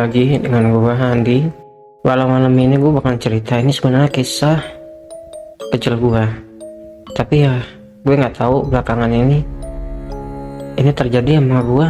lagi dengan gue Andi. Malam ini gue bakal cerita, ini sebenarnya kisah kecil gue. Tapi ya gue nggak tahu belakangan ini terjadi sama gue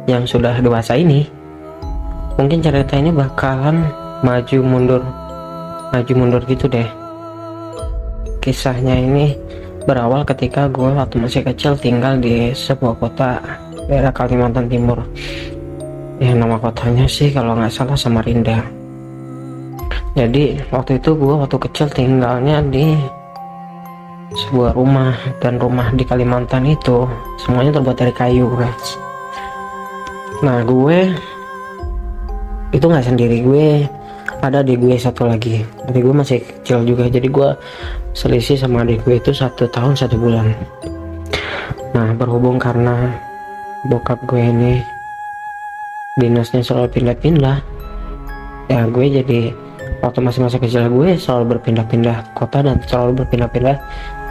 yang sudah dewasa ini. Mungkin cerita ini bakalan maju mundur gitu deh. Kisahnya ini berawal ketika gue waktu masih kecil tinggal di sebuah kota daerah Kalimantan Timur. Ya, nama kotanya sih kalau nggak salah Samarinda. Jadi waktu itu gue waktu kecil tinggalnya di sebuah rumah, dan rumah di Kalimantan itu semuanya terbuat dari kayu, guys. Nah, gue itu nggak sendiri, gue ada adik gue satu lagi. Adik gue masih kecil juga, jadi gue selisih sama adik gue itu 1 tahun 1 bulan. Nah, berhubung karena bokap gue ini dinasnya selalu pindah-pindah, ya gue jadi waktu masih kecil gue selalu berpindah-pindah kota dan selalu berpindah-pindah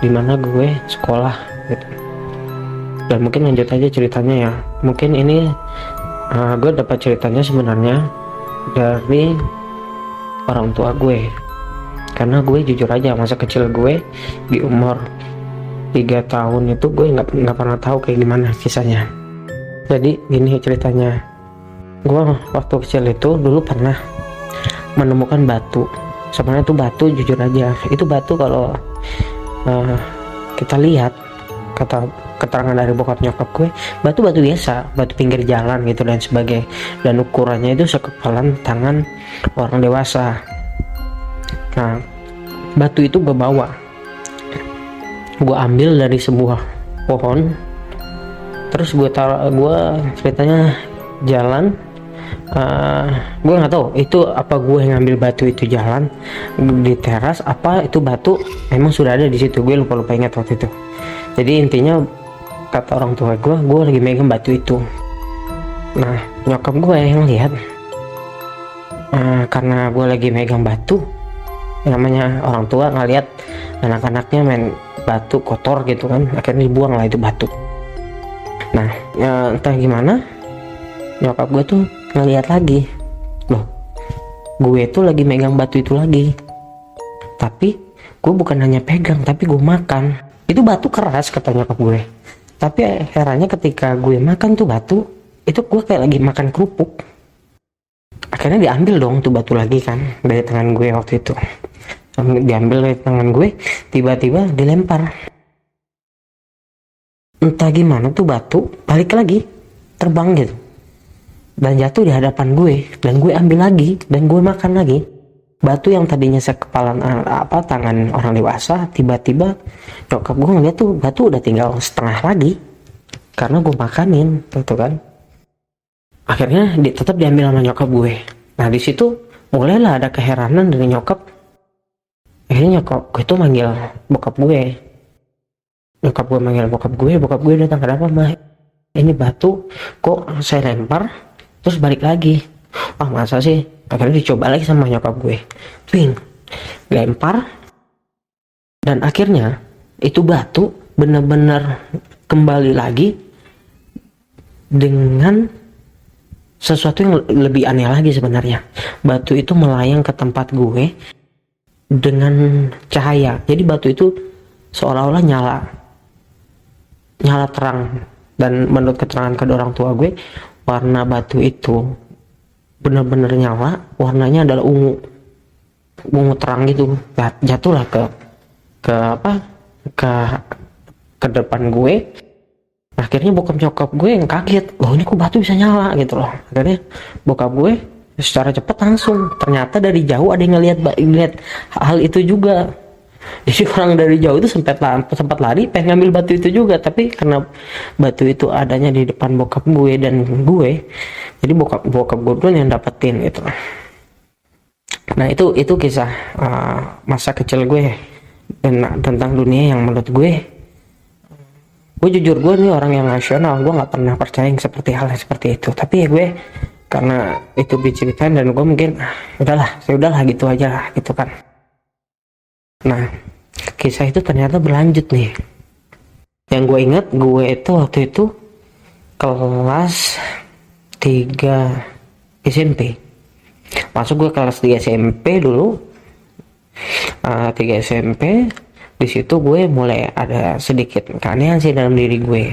di mana gue sekolah gitu. Dan mungkin lanjut aja ceritanya ya. Mungkin ini gue dapat ceritanya sebenarnya dari orang tua gue, karena gue jujur aja masa kecil gue di umur 3 tahun itu gue nggak pernah tahu kayak gimana kisahnya. Jadi gini ceritanya, gue waktu kecil itu dulu pernah menemukan batu. Sebenarnya itu batu, jujur aja itu batu kalau kita lihat kata keterangan dari bokap nyokap gue, batu biasa, batu pinggir jalan gitu dan sebagainya, dan ukurannya itu sekepalan tangan orang dewasa. Nah, batu itu gue bawa, gue ambil dari sebuah pohon, terus gue ceritanya jalan. Gue nggak tahu itu apa gue yang ngambil batu itu jalan di teras, apa itu batu emang sudah ada di situ, gue lupa ingat waktu itu. Jadi intinya kata orang tua gue lagi megang batu itu. Nah, nyokap gue yang lihat, karena gue lagi megang batu, namanya orang tua ngeliat anak-anaknya main batu kotor gitu kan, akhirnya dibuang lah itu batu. Nah, ya entah gimana nyokap gue tuh ngeliat lagi, loh gue tuh lagi megang batu itu lagi, tapi gue bukan hanya pegang tapi gue makan. Itu batu keras kata nyokap gue, tapi herannya ketika gue makan tuh batu itu gue kayak lagi makan kerupuk. Akhirnya diambil dong tuh batu lagi kan dari tangan gue waktu itu, diambil dari tangan gue, tiba-tiba dilempar. Entah gimana tuh batu balik lagi terbang gitu dan jatuh di hadapan gue, dan gue ambil lagi dan gue makan lagi. Batu yang tadinya sekepalan tangan orang dewasa, tiba-tiba nyokap gue ngeliat tuh batu udah tinggal setengah lagi karena gue makanin gitu kan. Akhirnya tetap diambil sama nyokap gue. Nah, di situ mulailah ada keheranan dari nyokap. Akhirnya nyokap gue tuh manggil bokap gue. Nyokap gue manggil bokap gue datang, kenapa mah? Ini batu kok saya lempar terus balik lagi. Wah, masa sih? Akhirnya dicoba lagi sama nyokap gue, lempar, dan akhirnya itu batu benar-benar kembali lagi dengan sesuatu yang lebih aneh lagi sebenarnya. Batu itu melayang ke tempat gue dengan cahaya. Jadi batu itu seolah-olah nyala terang, dan menurut keterangan kedua orang tua gue, warna batu itu benar-benar nyala, warnanya adalah ungu terang gitu. Jatuhlah ke depan gue. Akhirnya bokap nyokap gue yang kaget, loh ini kok batu bisa nyala gitu loh. Akhirnya bokap gue secara cepat langsung, ternyata dari jauh ada yang ngeliat hal itu juga. Jadi orang dari jauh itu sempat lari pengen ngambil batu itu juga, tapi karena batu itu adanya di depan bokap gue dan gue, jadi bokap gue dulu yang dapetin gitu. Nah, itu kisah masa kecil gue dan tentang dunia yang menurut gue jujur, gue nih orang yang rasional, gue nggak pernah percaya yang hal seperti itu. Tapi ya gue karena itu diceritain dan gue mungkin udahlah gitu aja gitu kan. Nah, kisah itu ternyata berlanjut nih. Yang gue ingat, gue itu waktu itu kelas 3 SMP. Masuk gue kelas 3 SMP dulu. 3 SMP, di situ gue mulai ada sedikit keanehan sih dalam diri gue.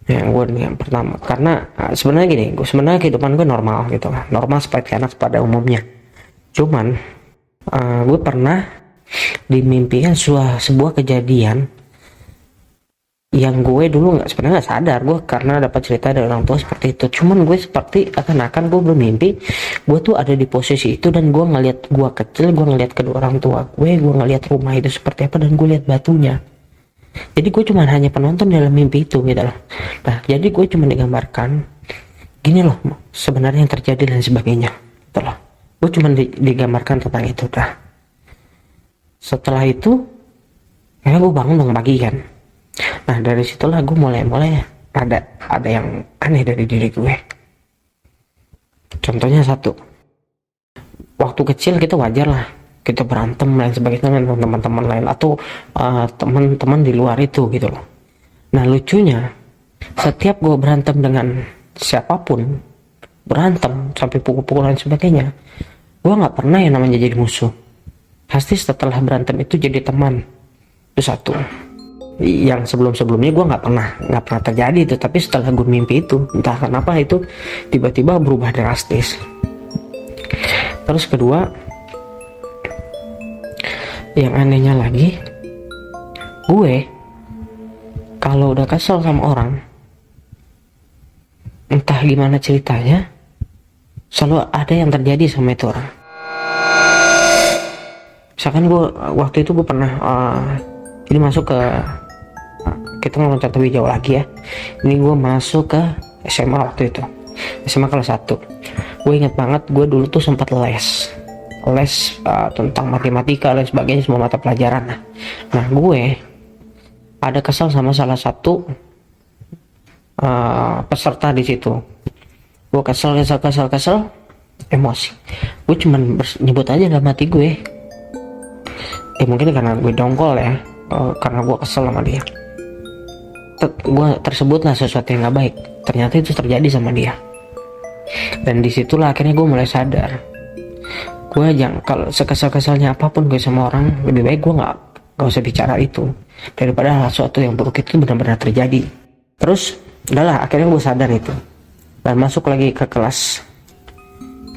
Yang pertama, karena sebenarnya gini, sebenarnya kehidupan gue normal gitu lah, normal seperti anak pada umumnya. Cuman gue pernah dimimpikan sebuah kejadian yang gue dulu sebenarnya nggak sadar, gue karena dapat cerita dari orang tua seperti itu. Cuman gue seperti akan gue bermimpi gue tuh ada di posisi itu, dan gue ngeliat gue kecil, gue ngeliat kedua orang tua gue ngeliat rumah itu seperti apa, dan gue lihat batunya. Jadi gue cuma hanya penonton dalam mimpi itu gitu loh. Nah, jadi gue cuma digambarkan gini loh sebenarnya yang terjadi dan sebagainya gitu loh. Gue cuma digambarkan tentang itu dah. Setelah itu ya gue bangun dong pagi kan. Nah, dari situlah gue mulai ada yang aneh dari diri gue. Contohnya satu, waktu kecil kita wajar lah kita berantem dan sebagainya dengan teman-teman lain atau teman-teman di luar itu gitu loh. Nah, lucunya setiap gue berantem dengan siapapun, berantem sampai pukul-pukulan dan sebagainya, gue nggak pernah yang namanya jadi musuh. Pasti setelah berantem itu jadi teman. Itu satu. Yang sebelumnya gue nggak pernah terjadi itu, tapi setelah gue mimpi itu entah kenapa itu tiba-tiba berubah drastis. Terus kedua, yang anehnya lagi, gue kalau udah kesel sama orang, entah gimana ceritanya, selalu ada yang terjadi sama itu orang. Misalkan gue waktu itu gue pernah ini masuk ke, kita ngeloncat lebih jauh lagi ya, ini gue masuk ke SMA waktu itu, SMA kelas 1. Gue inget banget gue dulu tuh sempat les tentang matematika dan sebagainya, semua mata pelajaran. Nah, gue ada kesal sama salah satu peserta di situ. Gue kesel, emosi. Gue cuman nyebut aja dalam hati gue, mungkin karena gue dongkol ya, karena gue kesel sama dia. Gue tersebutlah sesuatu yang gak baik. Ternyata itu terjadi sama dia. Dan disitulah akhirnya gue mulai sadar, gue jangan, kalau sekesal-kesalnya apapun gue sama orang, lebih baik gue nggak usah bicara itu daripada sesuatu yang buruk itu benar-benar terjadi. Terus udahlah, akhirnya gue sadar itu dan masuk lagi ke kelas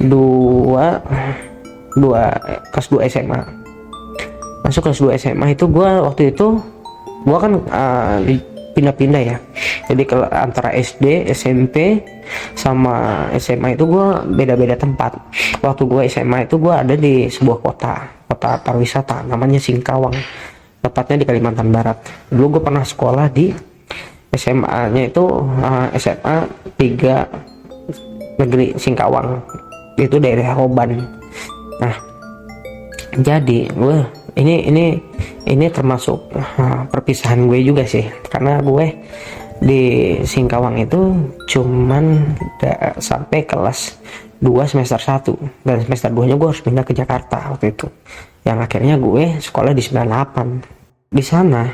2 SMA. Masuk kelas 2 SMA itu gue waktu itu gue kan pindah-pindah ya, jadi antara SD, SMP sama SMA itu gue beda-beda tempat. Waktu gue SMA itu gue ada di sebuah kota pariwisata namanya Singkawang, tepatnya di Kalimantan Barat. Dulu gue pernah sekolah di SMA nya itu SMA 3 Negeri Singkawang, itu daerah Roban. Nah, jadi gue ini termasuk perpisahan gue juga sih, karena gue di Singkawang itu cuman sampai kelas 2 semester 1, dan semester 2 nya gue harus pindah ke Jakarta waktu itu, yang akhirnya gue sekolah di 98. Di sana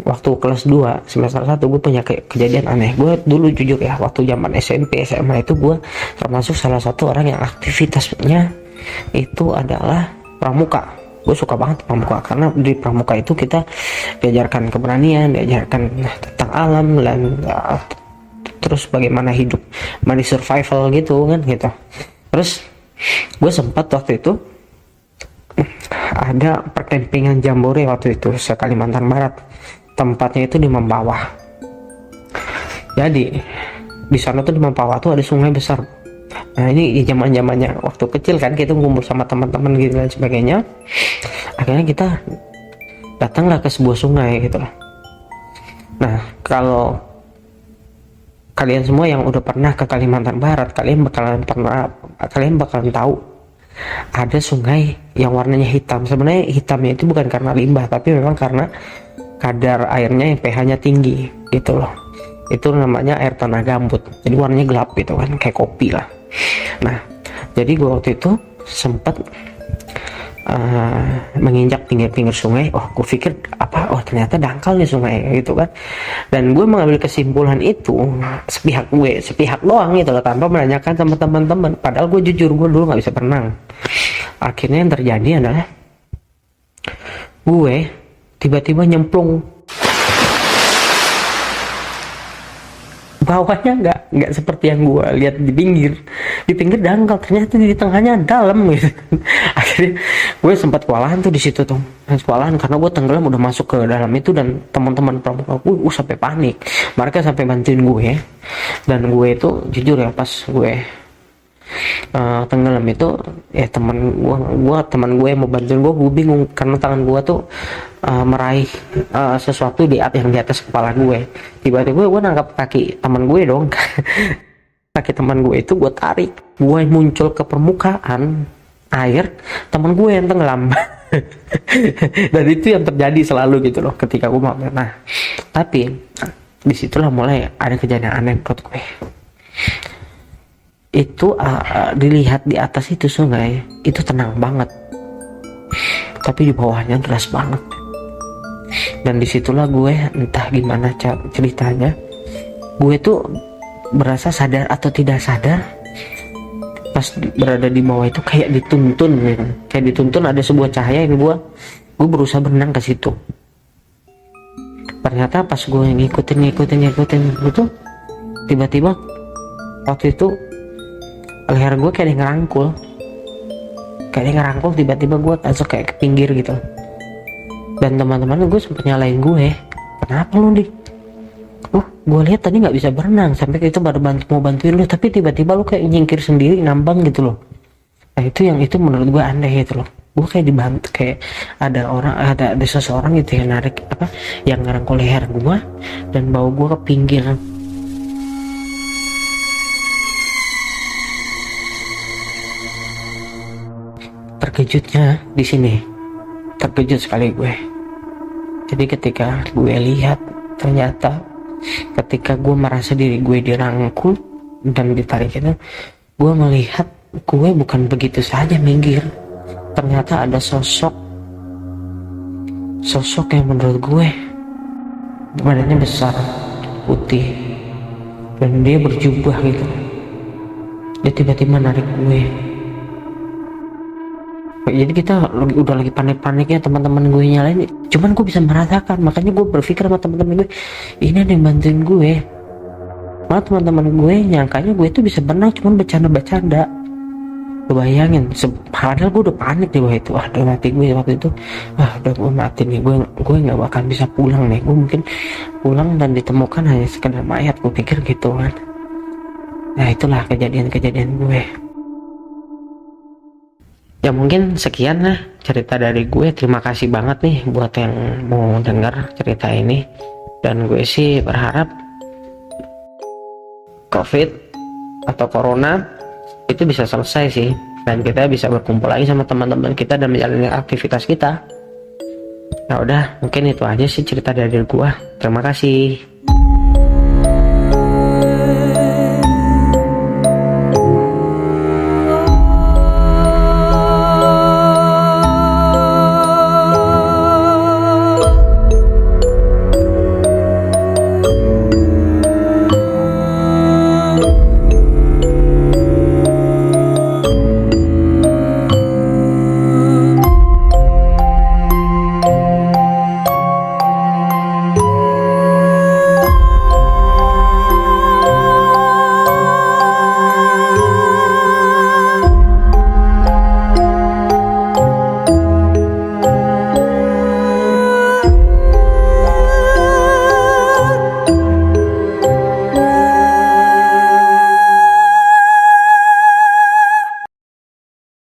waktu kelas 2 semester 1 gue punya kejadian aneh. Gue dulu jujur ya, waktu zaman SMP SMA itu gue termasuk salah satu orang yang aktivitasnya itu adalah pramuka. Gue suka banget pramuka, karena di pramuka itu kita diajarkan keberanian, diajarkan tentang alam, dan terus bagaimana hidup, money survival gitu kan gitu. Terus gue sempat waktu itu ada perkempingan jambore waktu itu se Kalimantan Barat, tempatnya itu di Mempawah. Jadi di sana tuh di Mempawah tuh ada sungai besar. Nah, ini zaman-zamannya waktu kecil kan, kita ngumpul sama teman-teman gitu dan sebagainya. Akhirnya kita datanglah ke sebuah sungai gitu loh. Nah, kalau kalian semua yang udah pernah ke Kalimantan Barat, kalian bakalan tahu ada sungai yang warnanya hitam. Sebenarnya hitamnya itu bukan karena limbah, tapi memang karena kadar airnya yang pH-nya tinggi gitu loh. Itu namanya air tanah gambut, jadi warnanya gelap gitu kan, kayak kopi lah. Nah, jadi gue waktu itu sempat menginjak pinggir-pinggir sungai. Oh, gue pikir apa apa, oh ternyata dangkal nih sungai gitu kan. Dan gue mengambil kesimpulan itu sepihak doang gitu loh, tanpa menanyakan sama teman-teman. Padahal gue jujur, gue dulu nggak bisa berenang. Akhirnya yang terjadi adalah gue tiba-tiba nyemplung. Bawahnya nggak seperti yang gue lihat di pinggir dangkal, ternyata di tengahnya dalam gitu. Akhirnya gue sempat kewalahan tuh di situ tuh, kewalahan karena gue tenggelam udah masuk ke dalam itu, dan teman-teman pramuka gue sampai panik, mereka sampai bantuin gue. Dan gue itu jujur ya, pas gue tenggelam itu ya teman gue yang mau bantuin gue bingung karena tangan gue tuh meraih sesuatu yang di atas kepala gue. Tiba-tiba gue nangkap kaki teman gue dong. Kaki teman gue itu gue tarik, gue muncul ke permukaan air, teman gue yang tenggelam. Dan itu yang terjadi selalu gitu loh ketika gue mau. Nah, tapi disitulah mulai ada kejadian aneh menurut gue. Itu dilihat di atas itu sungai itu tenang banget, tapi di bawahnya deras banget. Dan disitulah gue entah gimana ceritanya, gue tuh berasa sadar atau tidak sadar pas berada di bawah itu kayak dituntun gitu. Kayak dituntun, ada sebuah cahaya yang gue berusaha berenang ke situ. Ternyata pas gue ngikutin gitu, tiba-tiba waktu itu leher gue kayak ngerangkul, tiba-tiba gue langsung kayak ke pinggir gitu. Dan teman-teman gue sempet nyalain gue, kenapa lu nih? Gue lihat tadi nggak bisa berenang, sampai kita baru mau bantuin lu, tapi tiba-tiba lu kayak nyingkir sendiri ngambang gitu loh. Nah itu menurut gue aneh gitu loh. Gue kayak dibantu, kayak ada seseorang gitu yang narik yang ngerangkul leher gue dan bawa gue ke pinggir. Terkejutnya di sini, terkejut sekali gue. Jadi ketika gue lihat, ternyata ketika gue merasa diri gue dirangkul dan ditarik itu, gue melihat gue bukan begitu saja minggir. Ternyata ada sosok yang menurut gue badannya besar, putih, dan dia berjubah gitu. Dia tiba-tiba narik gue. Jadi kita udah lagi panik-paniknya, teman-teman gue nyalain, cuman gue bisa merasakan. Makanya gue berpikir sama teman-teman gue, ini ada yang bantuin gue. Malah teman-teman gue nyangkanya gue itu bisa berenang, cuman bercanda-bercanda. Lo bayangin, padahal gue udah panik di bawah itu. Udah mati gue waktu itu. Udah gue mati nih, gue nggak bakal bisa pulang nih. Gue mungkin pulang dan ditemukan hanya sekedar mayat, gue pikir gitu kan. Nah itulah kejadian-kejadian gue. Ya mungkin sekian lah cerita dari gue. Terima kasih banget nih buat yang mau dengar cerita ini. Dan gue sih berharap COVID atau Corona itu bisa selesai sih, dan kita bisa berkumpul lagi sama teman-teman kita dan menjalani aktivitas kita. Ya udah, mungkin itu aja sih cerita dari gue. Terima kasih.